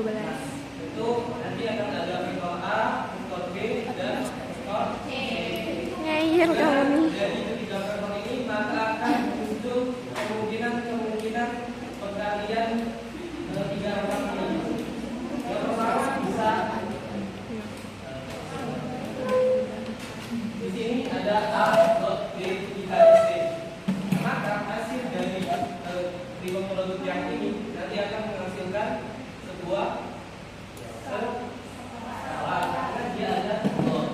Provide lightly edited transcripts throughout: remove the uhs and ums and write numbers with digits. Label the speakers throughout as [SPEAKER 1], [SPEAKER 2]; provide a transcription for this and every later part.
[SPEAKER 1] Itu nanti akan ada vektor A, vektor B, dan vektor C.
[SPEAKER 2] Ngeyel kamu nih.
[SPEAKER 1] Dari ketiga vektor ini maka akan muncul kemungkinan perkalian tiga vektor ini. Yang pertama bisa di sini ada A dot B dikali C. Maka hasil dari trigonometri produk yang ini nanti akan menghasilkan sebuah skala karena dia ada dot.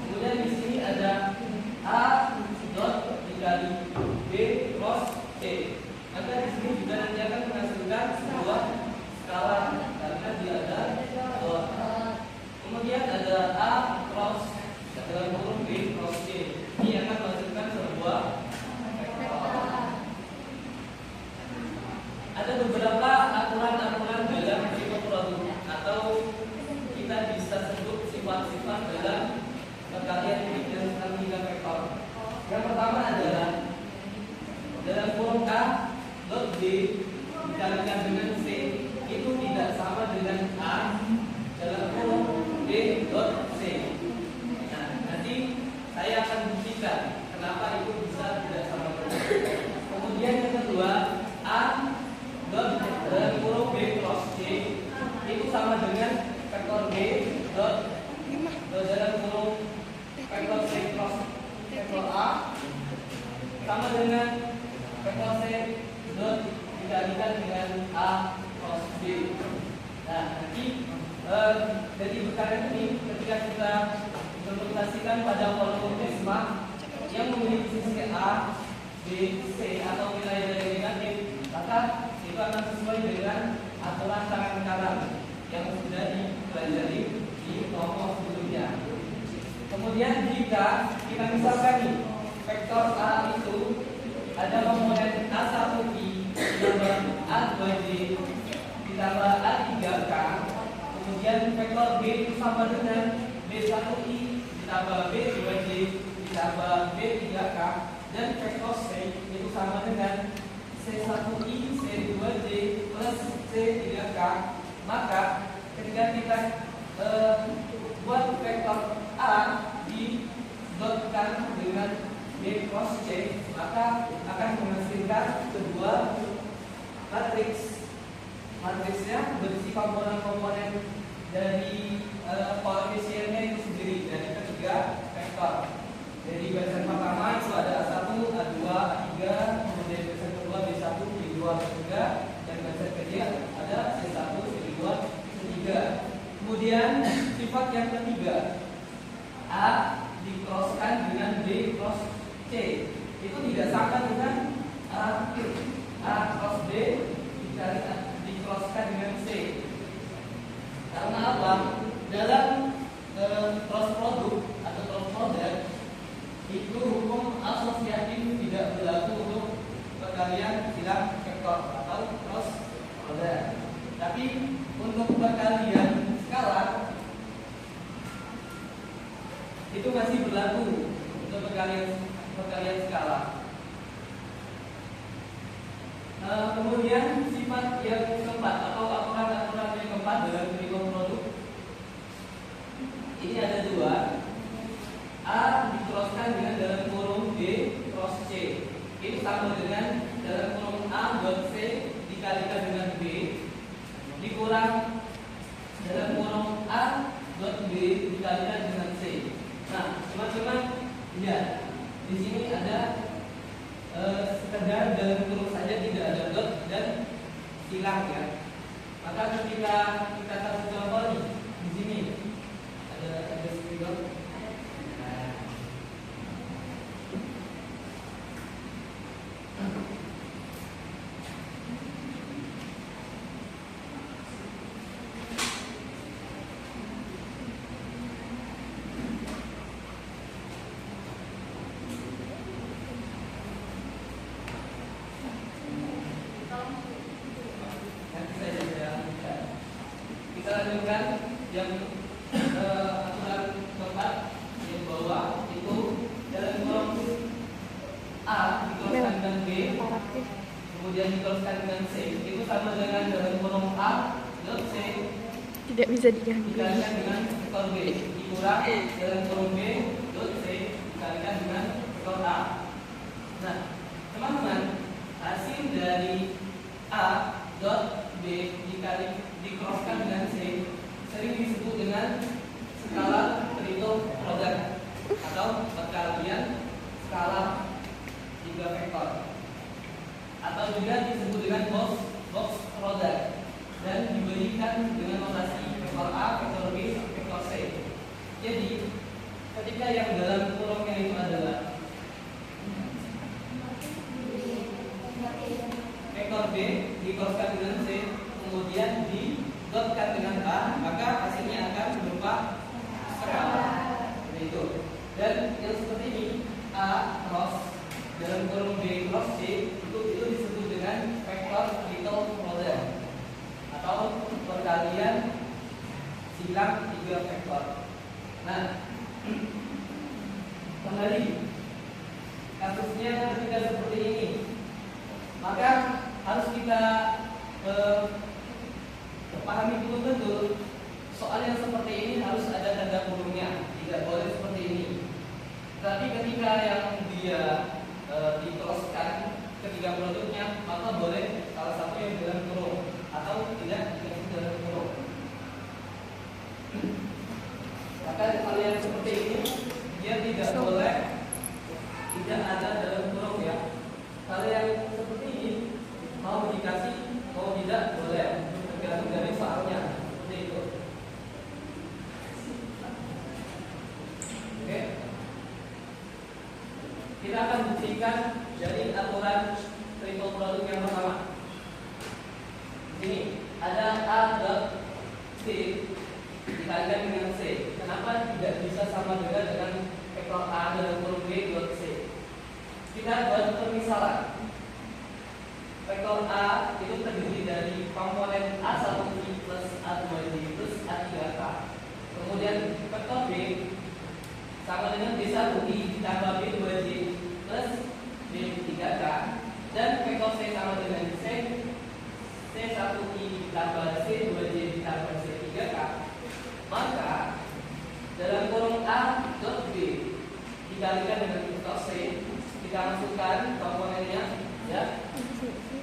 [SPEAKER 1] Kemudian di sini ada A dot dikali B cross C. Maka di sini juga nanti akan menghasilkan sebuah skala karena dia ada dot. Kemudian ada A cross dalam kurung B cross C. Ini akan menghasilkan sebuah vektor. Ada beberapa aturan-aturan dalam trigonometri produk atau kita bisa sebut sifat-sifat dalam perkalian dengan tiga vektor. Yang pertama adalah dalam kurung A dot B dikalikan dengan C itu tidak sama dengan A dalam kurung B dot C. Nah, nanti saya akan buktikan kenapa itu bisa tidak sama dengan C. Kemudian yang kedua, A dot dalam kurung B cross C itu sama dengan vektor B dot dalam kurung vektor C cross vektor A sama dengan vektor C dot dikalikan dengan A cross B. Nah, nanti dari bekaran ini ketika kita implementasikan pada polinomial yang memiliki sisi A, B, C atau nilai dari negatif, maka itu akan sesuai dengan aturan tangan kanan yang sudah dipelajari di kelompok sebelumnya. Kemudian jika kita misalkan nih vektor A itu ada komponen A1I ditambah A2J ditambah A3K, kemudian vektor B itu sama dengan B1I ditambah B2J ditambah B3K, dan vektor C itu sama dengan C1I C2J plus C3K. Maka ketika kita buat vektor A didotkan dengan B cross C, maka akan menghasilkan sebuah matriks. Matriksnya berisi komponen-komponen dari koefisiennya itu sendiri dari ketiga vektor. Jadi barisan pertama itu ada A1, A2, A3, kemudian barisan kedua B1, B2, B3, dan barisan ketiga ada C1, C2, C3. Kemudian sifat yang ketiga, A dikroskan dengan B cross C. Itu tidak sama dengan A cross B dikroskan dengan C. Karena apa? Dalam cross produk atau cross product itu hukum asosiatif tidak berlaku untuk perkalian silang vektor atau cross product. Tapi untuk perkalian skalar itu masih berlaku untuk perkalian skalar. Kemudian sifat yang keempat atau aturan-aturan yang keempat dalam trigonometri produk ini ada dua. A dikroskan dengan dalam kurung B cross C. Ini sama dengan dalam kurung A dot C dikalikan dengan B dikurang dalam kurung A dot B dikalikan dengan C. Nah, teman-teman lihat di sini ada sekedar dalam kurung saja, tidak ada dot dan silang ya. Maka ketika kita kasih contoh nih di sini ada dot. Kita lanjutkan yang aturan keempat yang bawah itu dalam kurung A dikurangkan dengan B, kemudian dikurangkan dengan C, itu sama dengan dalam kurung A dot C
[SPEAKER 2] Tidak bisa diganggu.
[SPEAKER 1] dikalikan dengan vektor B dikurang dalam kurung B dot C dikalikan dengan vektor A. Nah, teman-teman, hasil dari A dot B dikroskan dengan C sering disebut dengan skala triple product atau perkalian skala tiga vektor, atau juga disebut dengan box product, dan diberikan dengan notasi vektor A, vektor B, vektor C. Jadi, ketika yang dalam kurungnya itu adalah vektor B dikroskan dengan C, kemudian didotkan dengan A, maka hasilnya akan berupa skala. Itu. Dan yang seperti ini, A cross dalam kurung B cross C, itu disebut dengan vektor triple product atau perkalian silang tiga vektor. Nah, kembali kasusnya ketika seperti ini, maka harus kita pahami betul-betul soal yang seperti ini harus ada tanda kurungnya, tidak boleh seperti ini. Tapi ketika yang dia dikroskan ketiga produknya, maka boleh salah satu yang dalam kurung atau tidak dikasih dalam kurung. Maka hal yang seperti ini dia tidak boleh tidak ada dalam kurung ya. Hal yang seperti ini mau dikasih mau tidak boleh, tergantung dari soalnya. Seperti itu. Oke. Kita akan buktikan dari aturan triple produk yang pertama. Di sini ada A dot C dikalikan dengan C. Kenapa tidak bisa sama dengan vektor A dalam kurung B dot C? Kita buat permisalan. Vektor A itu terdiri dari komponen A1I plus A2J plus A3K. Kemudian vektor B sama dengan B1I ditambah B2J plus B3K, dan vektor C sama dengan C1I ditambah C2J ditambah C3K. Maka dalam kurung A dot B dikalikan dengan vektor C, kita masukkan komponennya ya,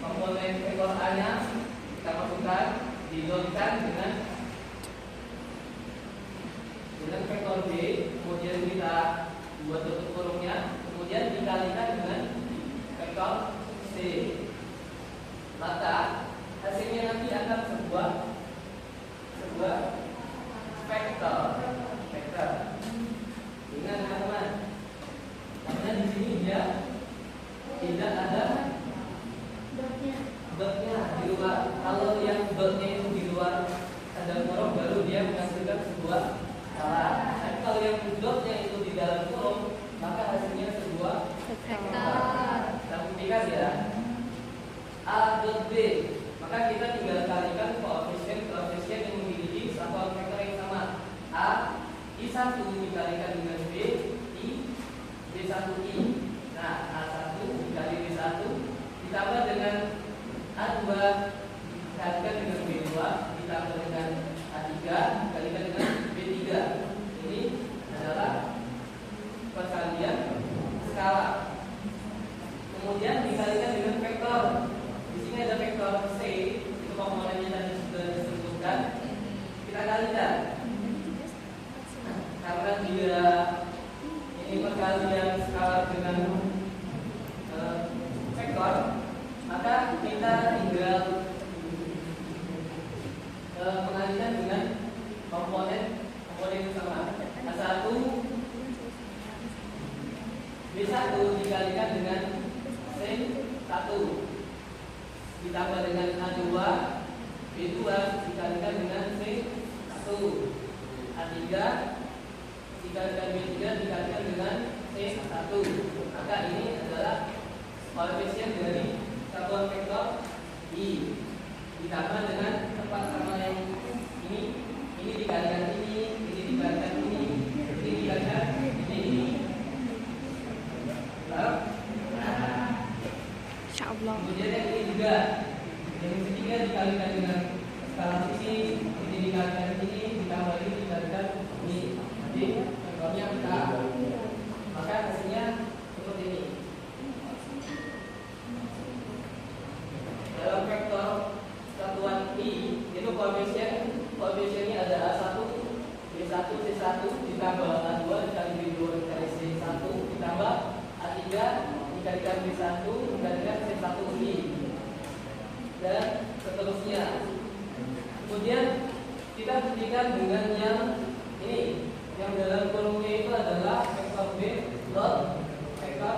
[SPEAKER 1] komponen vektor A nya kita masukkan, didotkan dengan vektor B, kemudian kita buat tutup kurungnya, kemudian dikalikan dengan vektor C. Maka hasilnya nanti akan sebuah vektor. Ingat teman-teman, karena di sini dia tidak ada dotnya di luar. Kalau yang dotnya itu di luar tanda kurung, baru dia menghasilkan sebuah skala. Tapi kalau yang dotnya itu di dalam kurung, maka hasilnya sebuah vektor. Kita buktikan ya. A dot B, maka kita tinggal kalikan koefisien yang memiliki satuan vektor yang sama. A I1 dikalikan dengan B I B1I. Nah, A1 dikali B1 ditambah dengan A2 dikalikan dengan B2 ditambah dengan A3 dikalikan dengan B3. Ini adalah perkalian skala. Kemudian dikalikan dengan vektor. Di sini ada vektor C, itu komponennya tadi sudah disebutkan. Kita kalikan. Karena dia ini perkalian skala dengan vektor, maka kita tinggal mengalihkan dengan komponen yang sama. A1 B1 dikalikan dengan C1 ditambah dengan A2 B2 dikalikan dengan C1 A3 dikalikan B3 dikalikan dengan C1. Maka ini adalah koefisien dari satuan vektor I ditambah dengan tempat sama yang ini dikalikan ini dikalikan ini dikalikan ini.
[SPEAKER 2] Insyaallah.
[SPEAKER 1] Kemudian yang ini juga, yang ketiga dikalikan dengan skala sisi, ini dikalikan ini ditambah ini dikalikan ini. Jadi vektornya K. Maka hasilnya seperti ini. Dalam vektor satuan I itu koefisiennya ada A1, B1, C1 ditambah A2 dikali B2 dikali C1 ditambah A3 dikalikan B1 dikalikan C1I dan seterusnya. Kemudian kita buktikan dengan yang ini, yang dalam kolomnya itu adalah vektor B dot vektor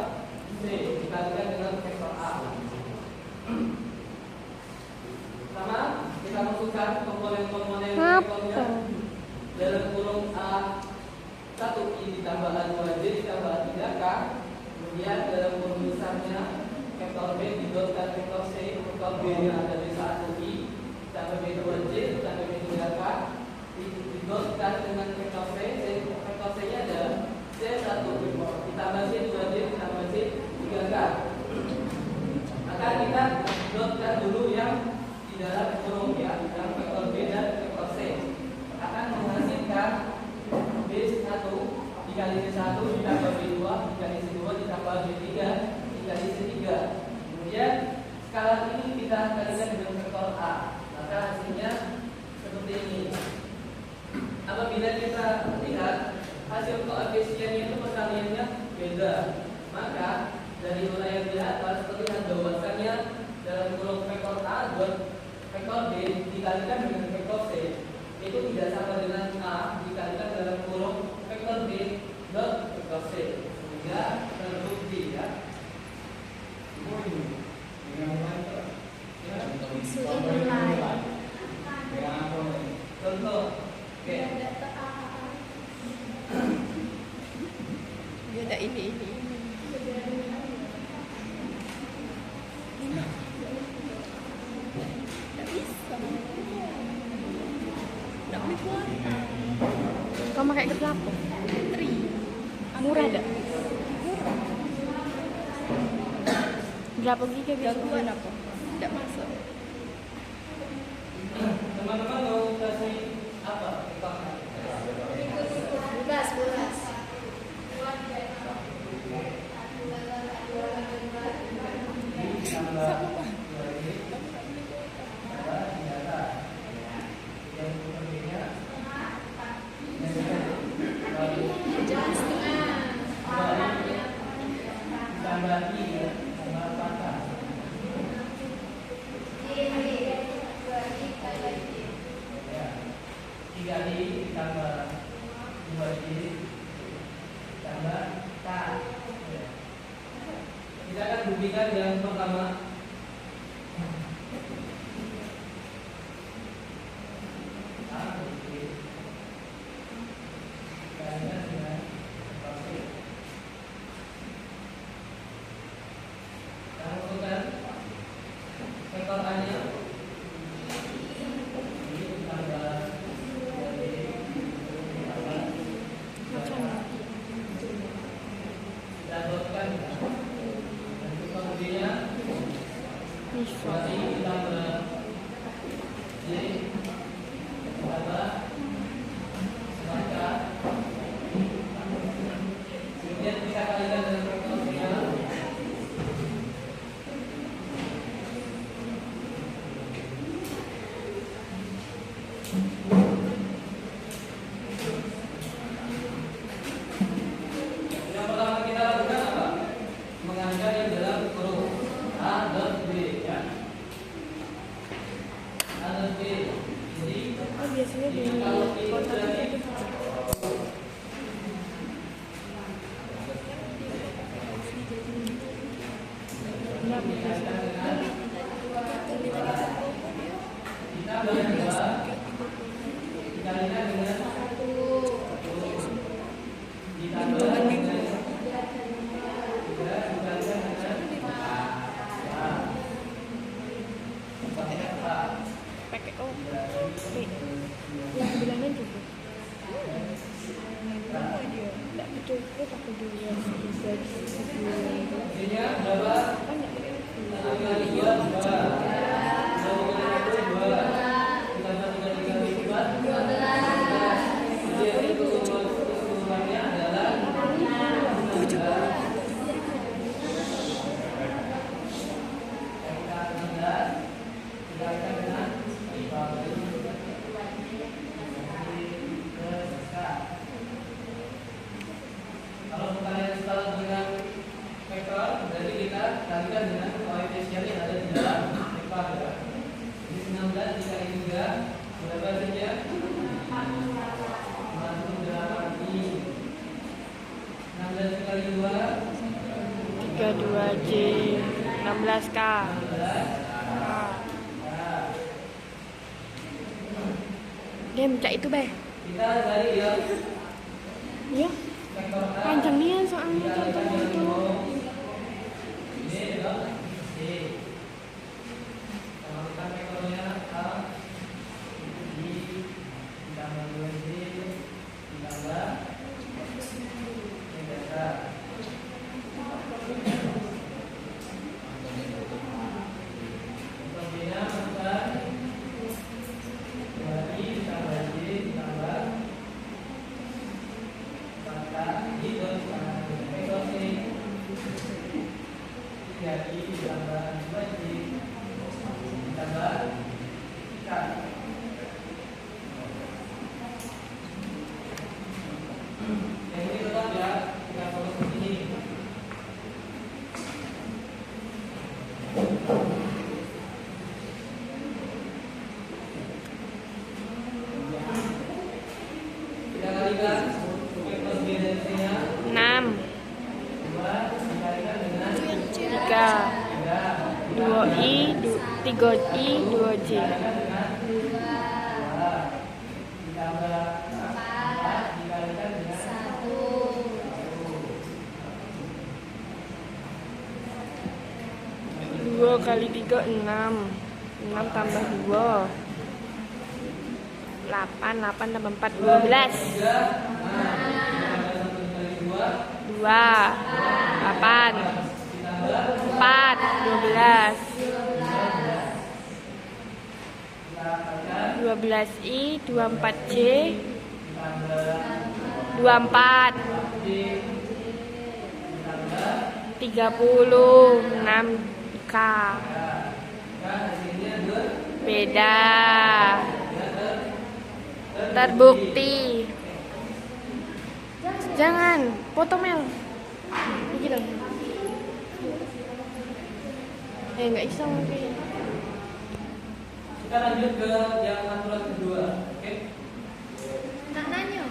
[SPEAKER 1] C dikalikan dengan vektor A. Sama, kita masukkan komponen-komponen vektornya dalam kurung A1 I ditambah A2J ditambah A3K. Kemudian dalam kurung besarnya vektor B didotkan vektor C, vektor B nya ada B1I ditambah B2J ditambah B3K didotkan dengan vektor C, vektor C nya ada C1 ditambah C2J ditambah C3K. Maka kita dotkan dulu yang di dalam kurung ya, yang vektor B dan vektor C akan menghasilkan B1 dikali C1 ditambah B2 dikali C2 ditambah B3 dikali C3. Kemudian skala ini kita kalikan dengan vektor A, maka hasilnya seperti ini. Apabila kita lihat hasil koefisiennya itu perkaliannya beda, maka dari uraian di atas terlihat bahwasannya dalam kurung vektor A dot vektor B dikalikan dengan vektor C itu tidak sama dengan A dikalikan dalam kurung vektor B dot vektor C, sehingga terbukti ya. Contoh, oke.
[SPEAKER 2] Dia ada ini. Nggak bisa. Nggak boleh kuota. Kamu pakai kerja apa? Tri. Murah dah. Murah. Berapa giga gangguan apa? Tidak masuk.
[SPEAKER 1] Teman-teman mau kasih apa?
[SPEAKER 3] Bulas.
[SPEAKER 1] Kita akan buktikan yang pertama. Vektor A-nya
[SPEAKER 2] biasanya di kota itu pakai yang bilangan juga tidak betul itu pakai dua
[SPEAKER 1] Jadinya berapa?
[SPEAKER 2] banyak 16K. Game cak itu beh.
[SPEAKER 1] Kita dari yang
[SPEAKER 2] Iya. Panjang nih soalnya contohnya itu.
[SPEAKER 1] ini adalah C. Kalau kita vektornya A, I ditambah 2J ditambah data. Contohnya bukan 2I ditambah J ditambah maka gitu vektor C 3I ditambah 2J ditambah K. Yang ini tetap ya, kita fokus di sini. Kita kalikan vektor B dan C-nya
[SPEAKER 2] 6,
[SPEAKER 1] 2 dikalikan dengan
[SPEAKER 2] 3, 2i, 3i, 2j.
[SPEAKER 1] dikalikan dengan 2 ditambah 4 dikalikan dengan
[SPEAKER 2] 2 kali 3 6. 6 tambah 2 8, 8 tambah 4 12. 2 8 4 12. 12i 24j 24 30 6k. Beda. Terbukti. Jangan foto Mel. Gitu. Nggak bisa mungkin.
[SPEAKER 1] Kita lanjut ke yang aturan kedua, oke?
[SPEAKER 3] Nak nanya,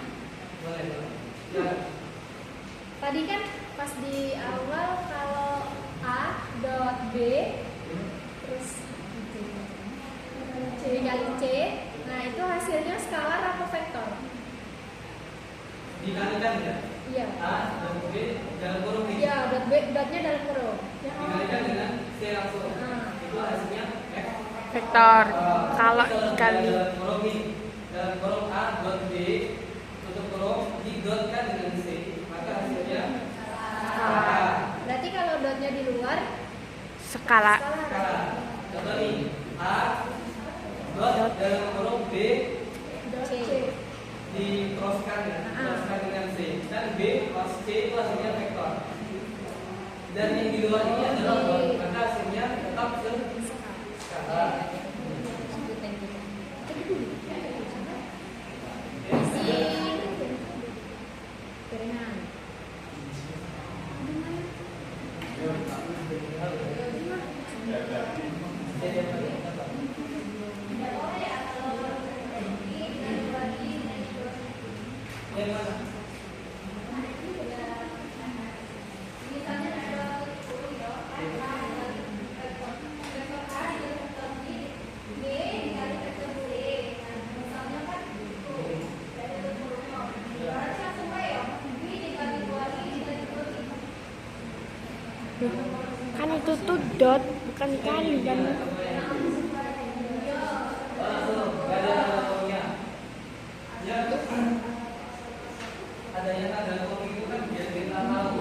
[SPEAKER 1] Boleh. Ya.
[SPEAKER 3] tadi kan pas di awal kalau A dot B terus C kali C, nah itu hasilnya skalar apa vektor?
[SPEAKER 1] Dikalikan ya?
[SPEAKER 3] Iya.
[SPEAKER 1] A dan B dalam kurung nih.
[SPEAKER 3] Iya, dot B, dotnya dalam kurung.
[SPEAKER 1] Dikalikan dengan C langsung.
[SPEAKER 3] Nah.
[SPEAKER 1] Itu hasilnya X.
[SPEAKER 2] Vektor. Kalau dikali
[SPEAKER 1] dalam kurung nih, dalam kurung A dot B tutup kurung didotkan dengan C, maka hasilnya
[SPEAKER 2] skala.
[SPEAKER 3] Berarti kalau dotnya di luar
[SPEAKER 2] Skala.
[SPEAKER 1] skala. Contoh nih, A dot dalam kurung B
[SPEAKER 3] dot C.
[SPEAKER 1] di crosskan ya, crosskan dengan C, dan B plus C itu hasilnya vektor. Dan yang di luar ini adalah dot, maka hasilnya tetap skala.
[SPEAKER 3] Gorengan.
[SPEAKER 1] Yang mana?
[SPEAKER 2] Kan itu tuh dot bukan kali kan.
[SPEAKER 1] Adanya tanda kurung itu kan biar kita tahu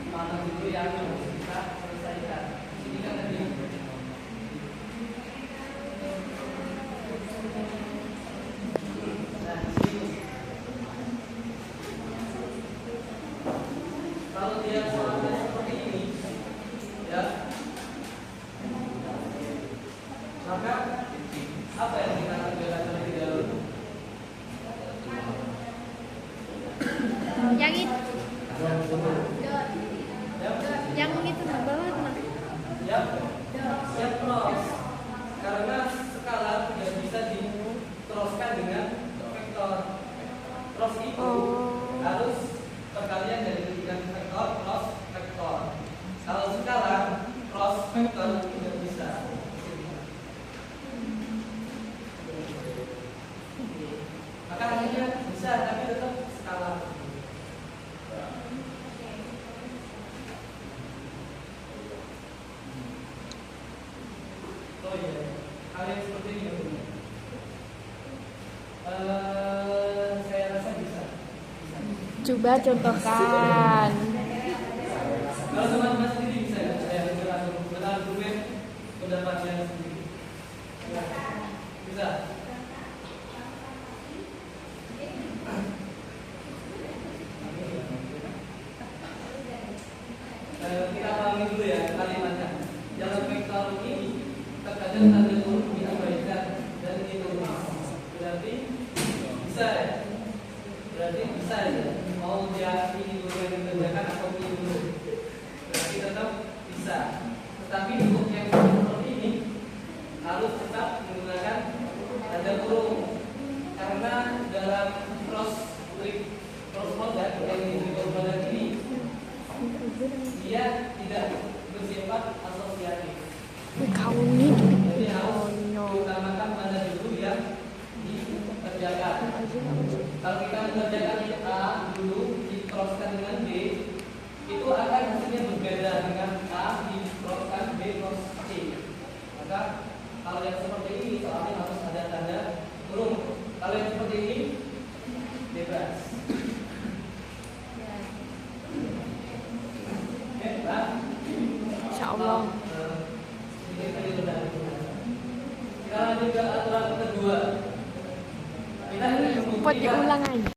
[SPEAKER 1] mana dulu yang harus kita selesaikan. Ini kan tadi. Nah, di sini. Kalau dia soalnya seperti ini, ya, maka apa yang kita lakukan terlebih dahulu?
[SPEAKER 3] Yang itu. Yang
[SPEAKER 1] Oh iya, hal yang seperti ini ya, Bunda. Saya rasa bisa.
[SPEAKER 2] Coba contohkan.
[SPEAKER 1] Kalau teman-teman sendiri bisa ya, saya berargumen pendapatnya sendiri. Bisa. Kita pahami dulu ya kalimatnya. Dalam vektor ini terkadang tanda kurung diabaikan dan ditulis. Berarti bisa ya. Berarti bisa ya. Mau dia ini dulu yang dikerjakan atau ini dulu. Berarti tetap bisa. Tetapi untuk yang seperti ini harus tetap menggunakan tanda kurung karena dalam cross product yang disebut product ini dia tidak bersifat asosiatif.
[SPEAKER 2] Kau ini
[SPEAKER 1] Jadi harus diutamakan pada dulu yang dikerjakan. Kalau kita mengerjakan A dulu di-crosskan dengan B, itu akan hasilnya berbeda dengan A di-crosskan B cross C. Maka kalau yang seperti ini soalnya harus ada tanda kurung. Kalau yang seperti ini bebas. Oke, Pak.
[SPEAKER 2] Insya Allah.
[SPEAKER 1] Kita lanjut ke aturan kedua. Kita ingin
[SPEAKER 2] Buat
[SPEAKER 1] membuktikan
[SPEAKER 2] diulang aja.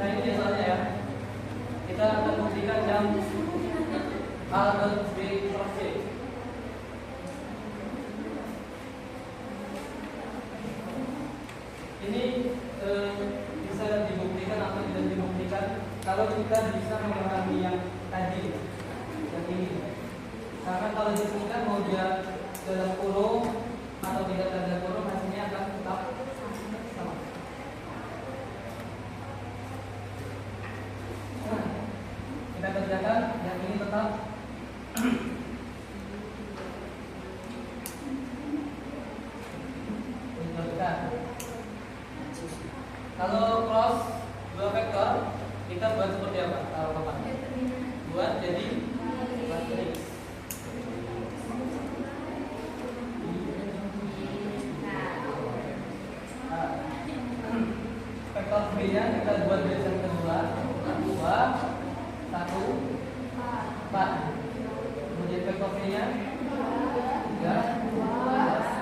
[SPEAKER 1] Nah ini biasanya ya. Kita akan buktikan yang Albert B. cross C. Ini bisa dibuktikan atau tidak dibuktikan kalau kita bisa memahami yang tadi, yang ini. Karena kalau disebutkan mau dia dalam kurung atau tidak dalam kurung, hasilnya akan tetap sama. Nah, kita kerjakan yang ini tetap dicontohkan. Kalau cross dua vektor, kita buat seperti apa? Taruh apa? Buat jadi matriks. Nah, vektor B-nya kita buat barisan kedua, 2, 1, 4. Kemudian vektor C-nya 3, 2,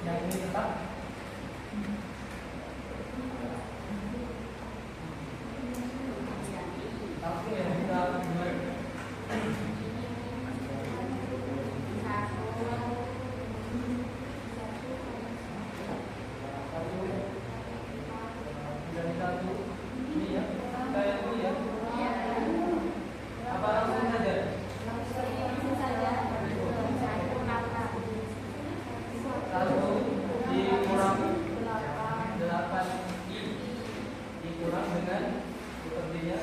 [SPEAKER 1] yang ini tetap langsung ya kita mulai. Satu ini ya, kita yang ini ya. Apa langsung saja? Satu dikurang 8i dikurang dengan sepertinya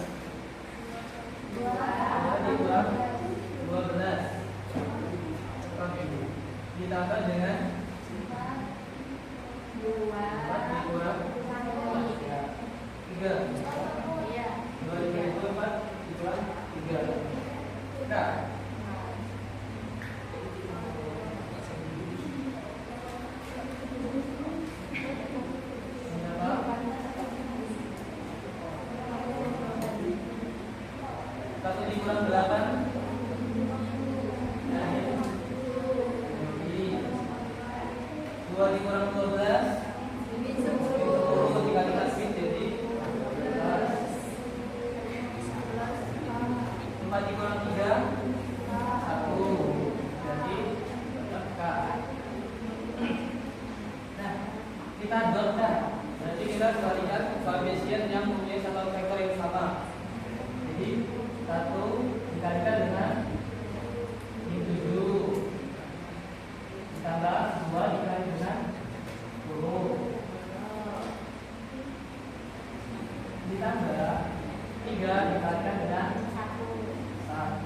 [SPEAKER 1] 2 dikurang 12 ditambah dengan 4 dikurang 3 2 dikurang 4 dikurang 3. Nah, satu dikurang 8 2 dikurang 12 10 dikalikan sin jadi 4 dikurang 3 1 kita dotkan. Berarti kita kembalikan koefisien yang mempunyai satu vektor yang sama. Jadi 1 dikalikan dengan ini 7 ditambah 2 dikali dengan 10 ditambah 3 dikalikan dengan 1.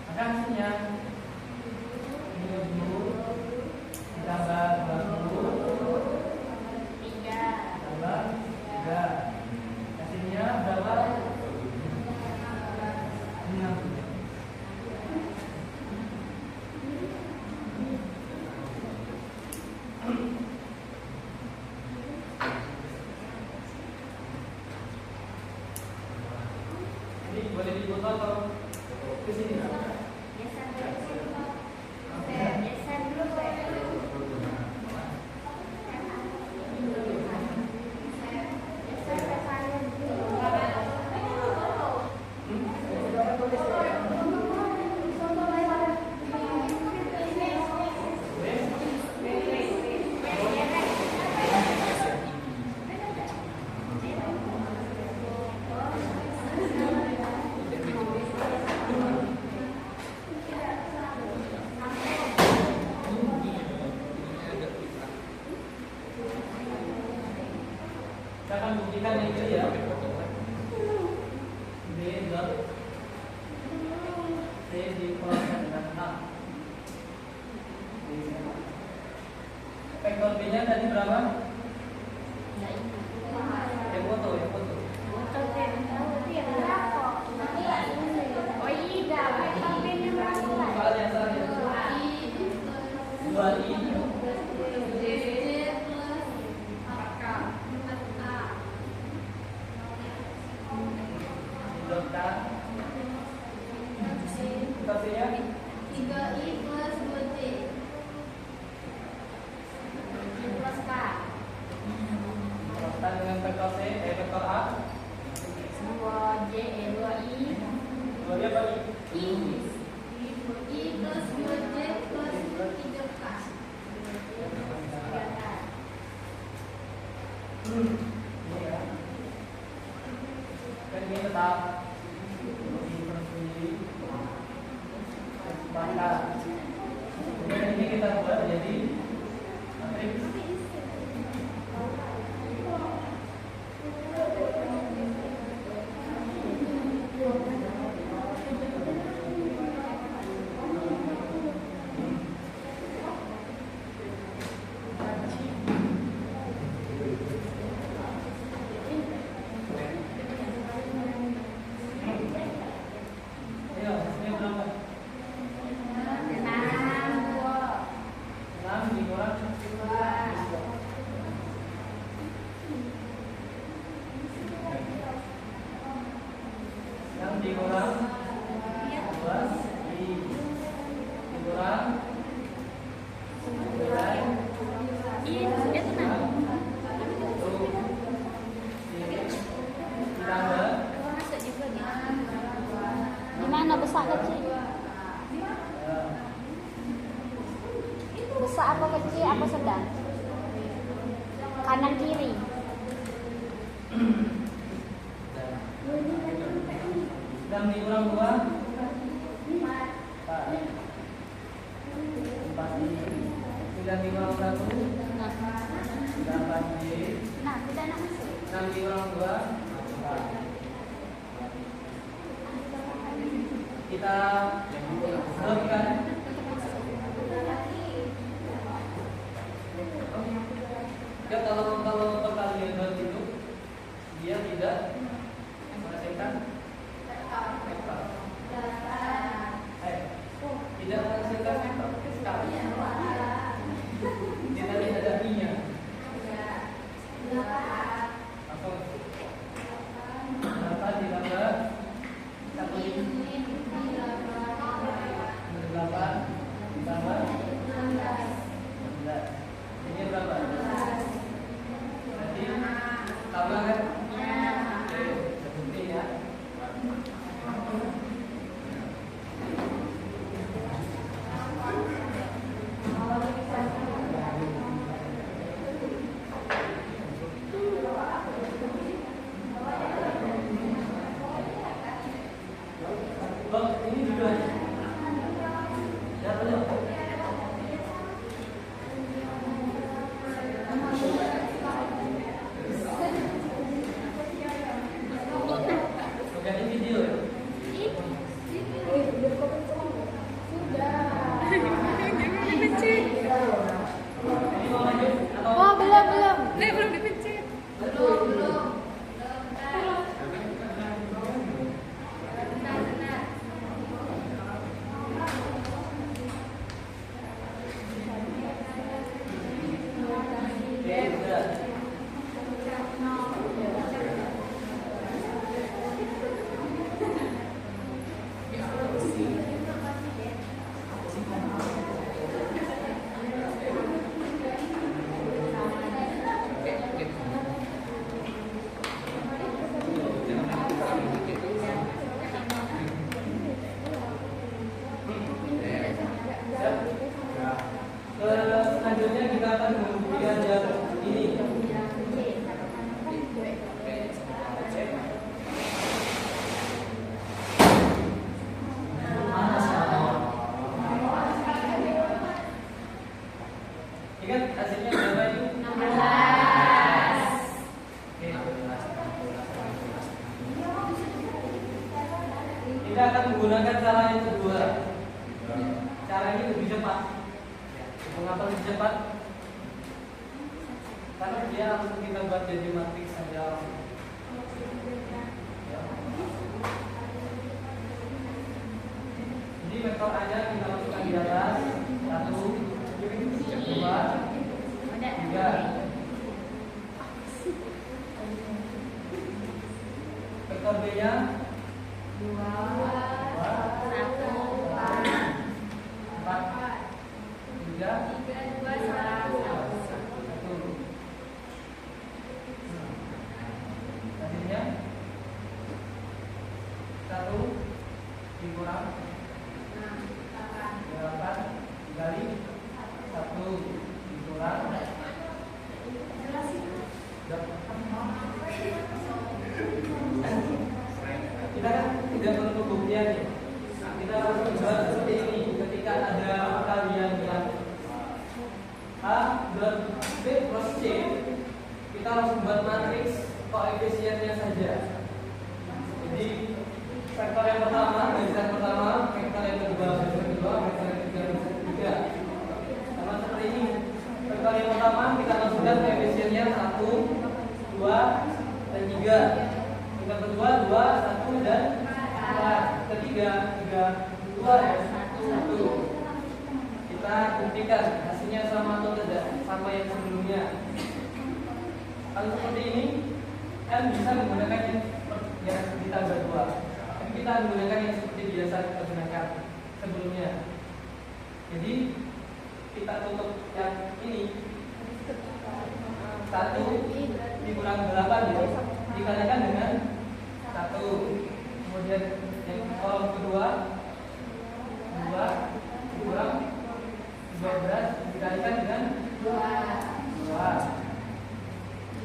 [SPEAKER 1] Maka hasilnya ini 7 ditambah 20 ditambah 3. Hasilnya berapa? 6. Ini boleh dibuka atau ke sini? Kita akan buktikan yang itu ya. B dot C dikurangkan dengan 6. Vektor B nya tadi berapa? Yang foto. Soal yang terakhir 2i dotkan vektornya
[SPEAKER 3] 3i plus 2j plus k.
[SPEAKER 1] teruskan dengan vektor C, vektor A
[SPEAKER 3] 2j 2i
[SPEAKER 1] 2 dia bagi
[SPEAKER 3] i plus 2j plus 3k.
[SPEAKER 1] Ini ya. Dan ini tetap dipenuhi maka kemudian ini kita buat jadi matriks Ayo, ini berapa? 6 dikurang 6 dikurang 12 dikurang 9 ditambah
[SPEAKER 2] Gimana besar kecil? Besar apa kecil apa sedang? Kanan kiri.
[SPEAKER 1] 6 dikurang 2 4 9 dikurang 1 8j
[SPEAKER 2] Nah, kita nak masuk.
[SPEAKER 1] 6 dikurang 2 kita buatkan ya kalau perkalian dot itu dia tidak menghasilkan vektor. Tidak menghasilkan vektor sekali. Kita lihat ada i-nya. Langsung 8 ditambah 1 8 Kita akan menggunakan cara yang kedua. Cara ini lebih cepat. Mengapa lebih cepat? Karena dia langsung kita buat jadi matriks saja. Jadi vektor A-nya kita masukkan di atas 1, 2, 3. Vektor B-nya
[SPEAKER 3] 2,
[SPEAKER 1] kita kan tidak perlu pembuktian nih. Nah, kita harus buat seperti ini. Ketika ada perkalian yang A dan B plus C, kita harus membuat matriks koefisiennya saja. Jadi vektor yang pertama, barisan pertama, vektor yang kedua, barisan kedua, vektor yang ketiga, barisan ketiga. Sama seperti ini. Vektor yang pertama kita masukkan koefisiennya 1, 2, dan 3. Yang kedua 2, 1, dan 4. Ketiga 3, 2, dan 1. Kita buktikan hasilnya sama atau tidak, sama yang sebelumnya. Kalau seperti ini kan bisa menggunakan yang ditambah 2. Tapi kita menggunakan yang seperti biasa kita gunakan sebelumnya. Jadi kita tutup yang ini 1 dikurang 8 ya, dikalikan dengan 1. Kemudian yang kolom kedua 2 dikurang 12 dikalikan dengan 2.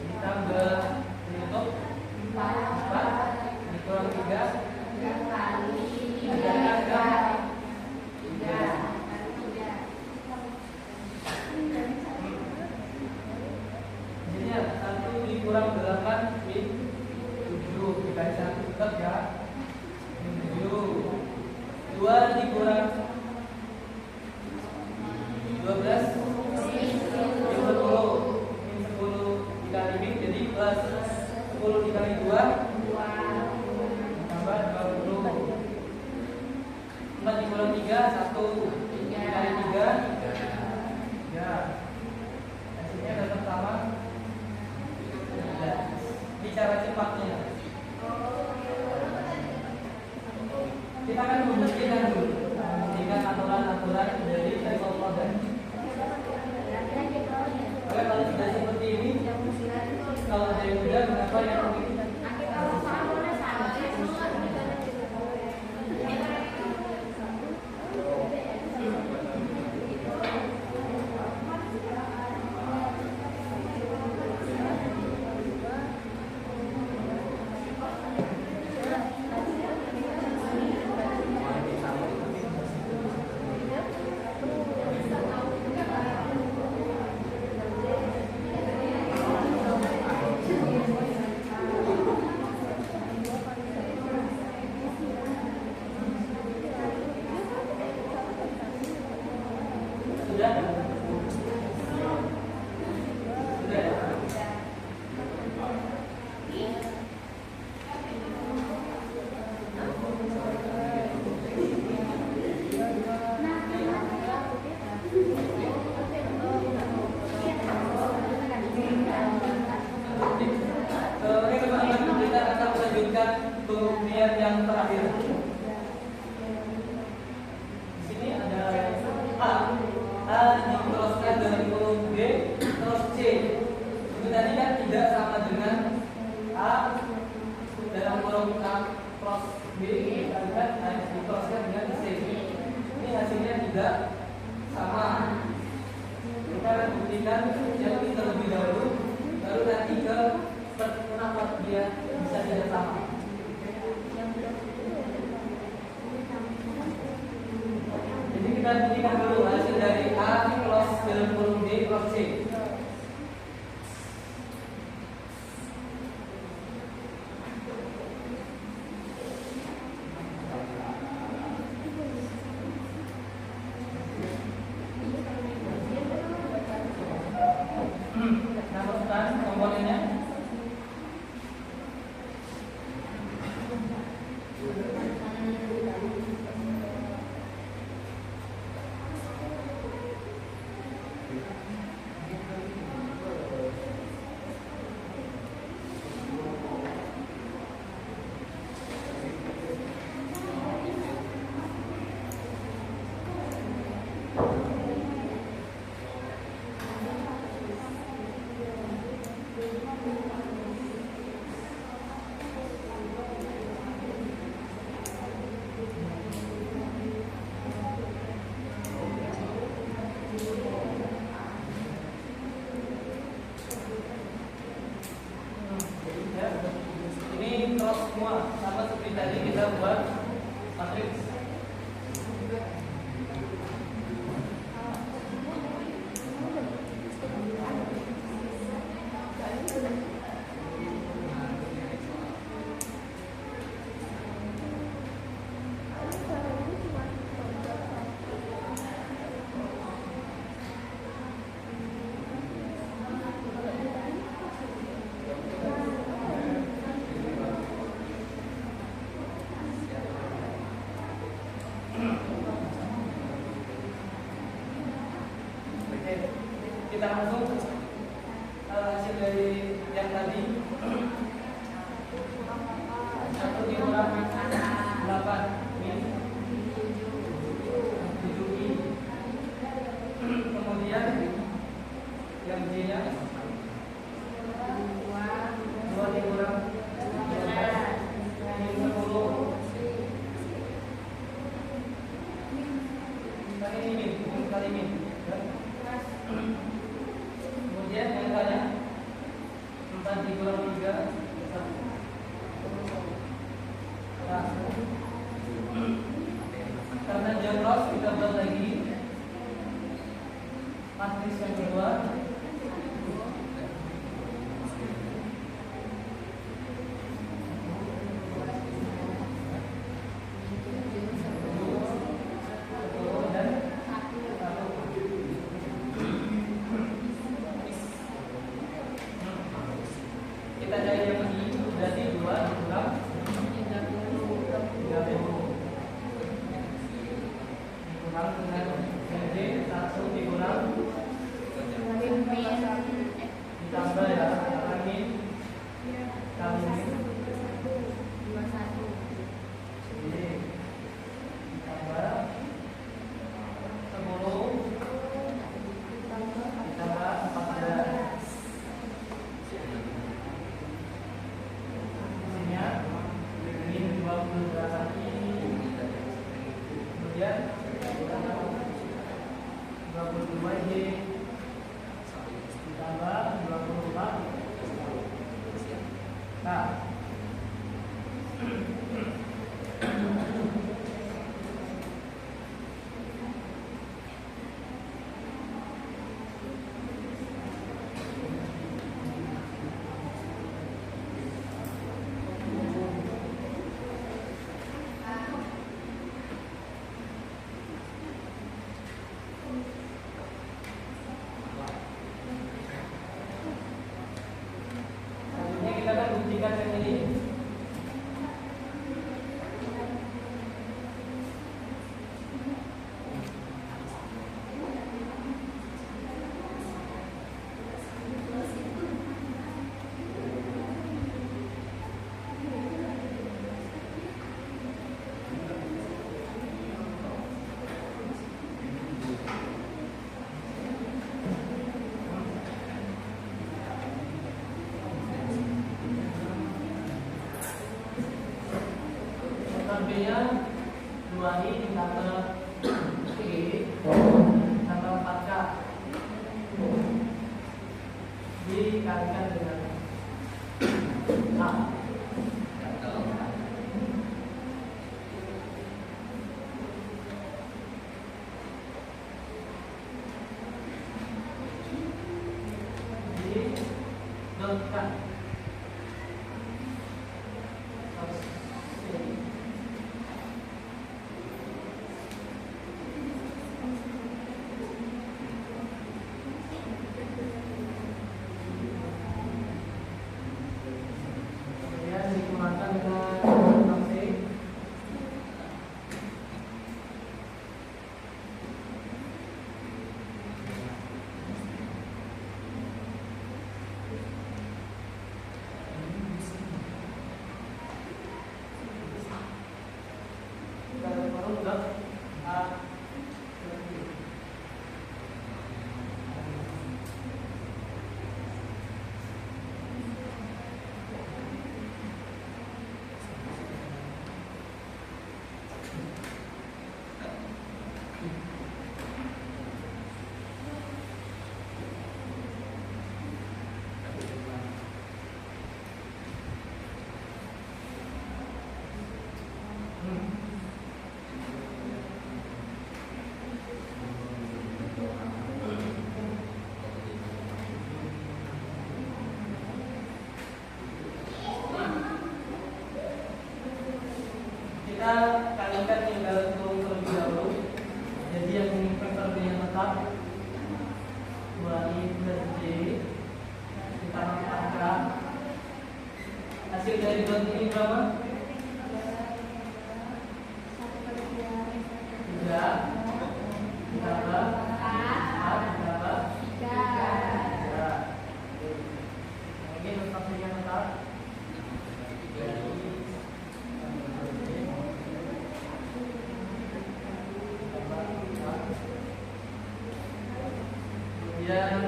[SPEAKER 1] Ditambah ditutup 4 dikurang 3 dikalikan dengan 3. Jadinya 1 dikurang 8 min 7 dikali 1 tetap ya min 7. 2 dikurang 12 min 10 dikali min jadi plus 10 dikali 2 tambah 20. 4 dikurang 3 1 dikali 3 3. Hasilnya tetap sama. Ini cara cepatnya. Kita akan membuktikan dulu dengan aturan-aturan dari metode. Oke, kalau sudah seperti ini, kalau ada yang mudah, mengapa yang pembuktian yang terakhir. Di sini ada A diteruskan dari kolom B terus C. Itu tadi kan tidak sama dengan A dalam kolom A plus B, kita lihat diteruskan dengan C. Ini hasilnya tidak sama. Kita akan buktikan yang ini terlebih dahulu, baru nanti ke kenapa dia bisa tidak sama. Jadi kita buktikan dulu hasil dari A plus dalam kolom B plus C. Patrick. Oke, kita langsung hasil dari yang tadi. 1 dikurang 8 min 7 i. Kemudian yang J nya 2 dikurang 12 min 10. Kali ini min, kali min. Kemudian yang tanya 4 dikurang 3 nah, karena jomblos kita buat lagi matriks yang kedua. Kita cari yang ini berarti 2 dikurang 30 dikurang dengan J 1 dikurang ditambah ya karena min kali min jadi ditambah 10 ditambah 14 isinya min 28 kemudian 22 J ditambah 24. Nah, selanjutnya kita akan buktikan yang ini. B-nya 2i ditambah G ditambah 4K dikalikan dengan A. Didotkan dikurangkan dengan C. Kita kurang ke A. kalikan tinggal turun terlebih dahulu. Jadi yang vektor B yang tetap 2i plus j ditambah pangkat. Hasil dari dot ini berapa? 3 ditambah 4 ditambah 3. Ini vektor B yang tetap. Kemudian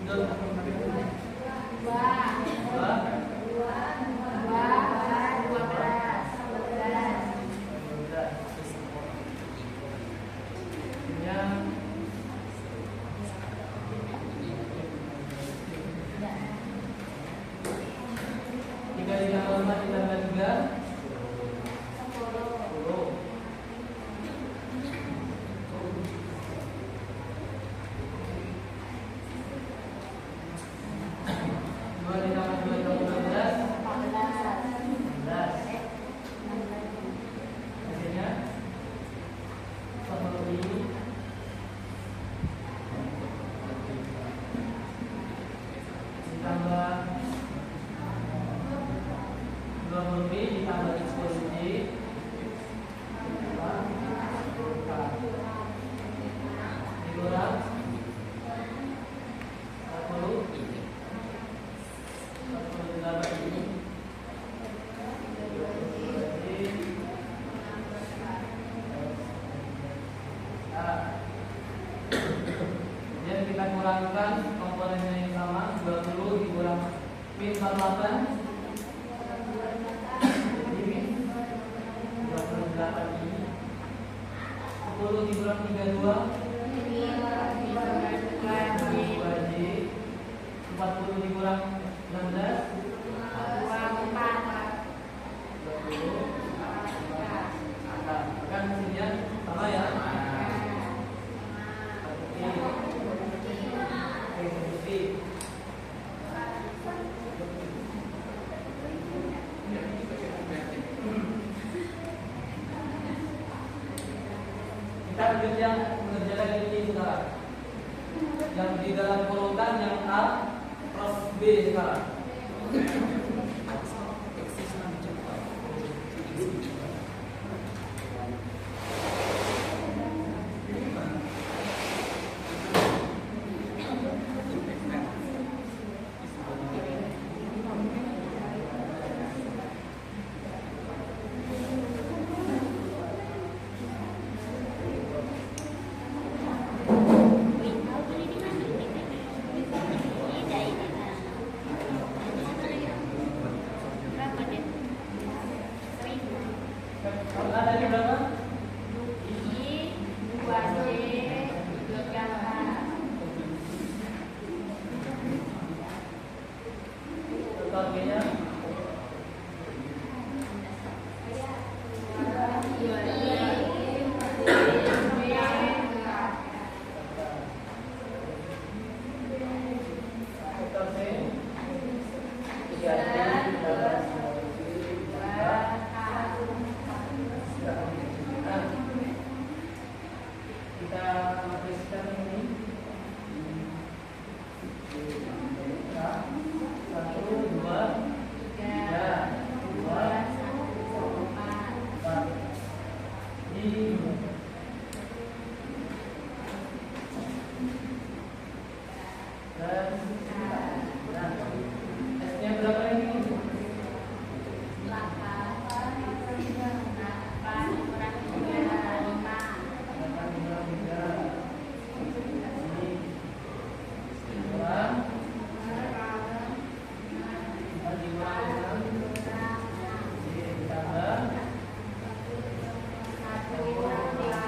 [SPEAKER 1] dot tiga ditambah 4 ditambah 3 10. Dua ditambah 2 ditambah 16. Hasilnya sama ini ditambah 20 ditambah x plus j dikurang 48 ini. Kemudian kita kurangkan komponennya yang sama, 20 dikurang min 48 jadi 28 ini. 10 dikurang 32 2j. 40 dikurang 16 20. Kan hasilnya sama ya. Kita mengerjakan ini sekarang. Yang di dalam urutan yang A plus B sekarang. Ada di berapa? Total B-nya total B 3 kita aplikasikan ini 1, 2, 3, 2, 4 ini dan S-nya berapa ini? 1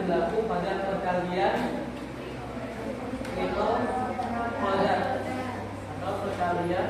[SPEAKER 1] berlaku pada perkalian triple product atau perkalian